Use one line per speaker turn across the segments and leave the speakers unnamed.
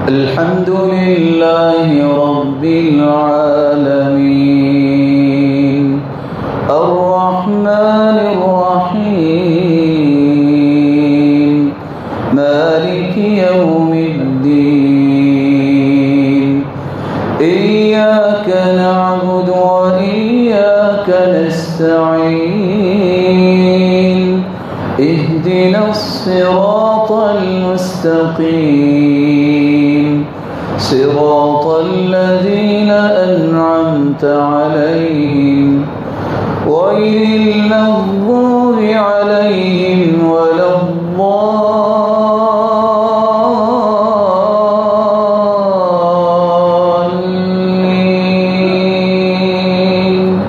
الحمد لله رب العالمين الرحمن الرحيم مالك يوم الدين إياك نعبد وإياك نستعين اهدنا الصراط المستقيم صراط الذين أنعمت عليهم غير المغضوب عليهم ولا الضالين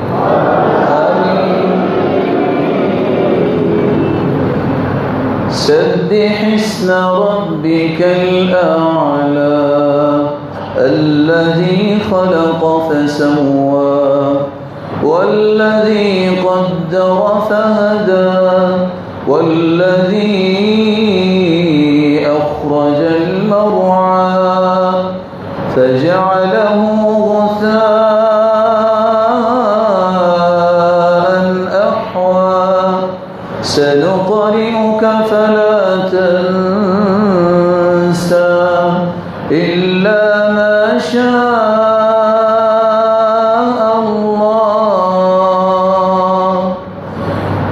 سبح اسم ربك الأعلى الذي خلق فسوى والذي قدر فهدى والذي أخرج المرعى فجعله غثاء أحوى سنقرئك فلا تنسى إلا ما شاء الله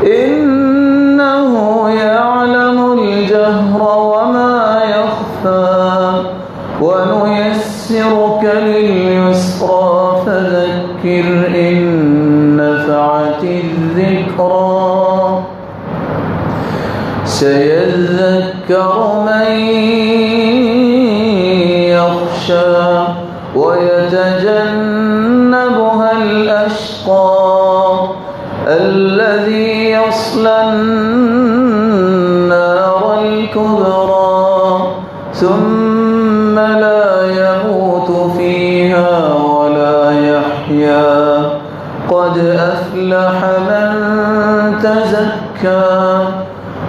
إنه يعلم الجهر وما يخفى ونيسرك لليسرى فذكر إن نفعت الذكرى سيذكر من يخشى ويتجنبها الأشقى الذي يصلى النار الكبرى ثم لا يموت فيها ولا يحيا قد أفلح من تزكى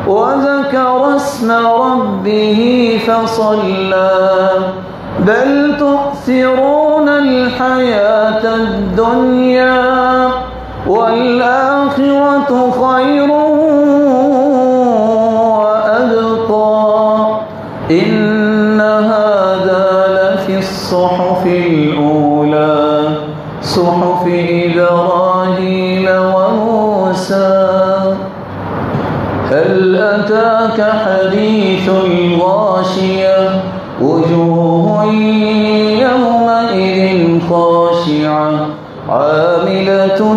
وذكر اسم ربه فصلى بل تؤثرون الحياة الدنيا والآخرة خير وأبقى إن هذا لفي الصحف الأولى صحف إبراهيم وموسى هل أتاك حديث الغاشية وجوه يومئذ خاشعة عاملة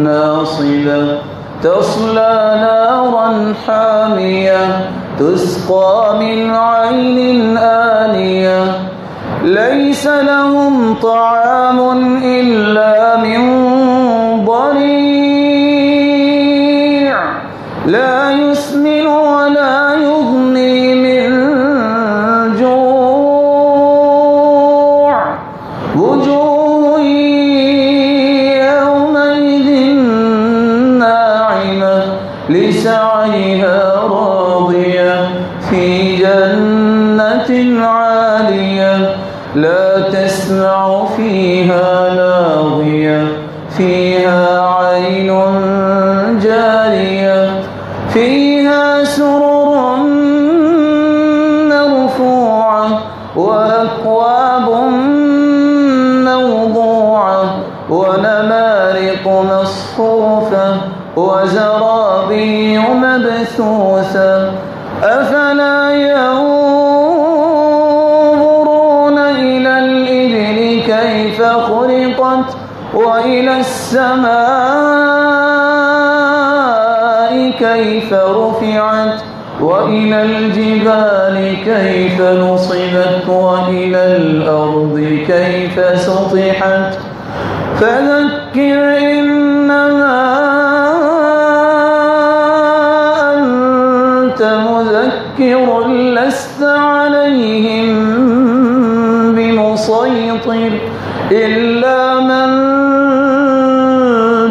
ناصبة تصلى نارا حامية تسقى من عين آنية ليس لهم طعام إلا من ضريع لا يسمن ولا يغني من جوع وجوه يومئذ ناعمة لسعيها راضية في جنة عالية لا تسمع فيها لاغية فيها عين جارية فيها سرر مرفوعة وأكواب موضوعة ونمارق مصفوفة وزرابي مبثوثة أفلا ينظرون إلى الإبل كيف خلقت وإلى السماء كيف رفعت وإلى الجبال كيف نصبت وإلى الأرض كيف سطحت فذكر إنما أنت مذكر لست عليهم بمسيطر إلا من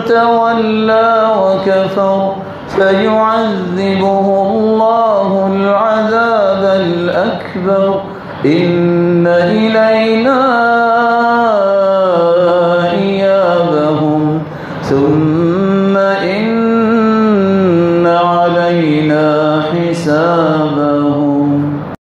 تولى وكفر فيعذبه الله العذاب الأكبر إن إلينا إيابهم ثم إن علينا حسابهم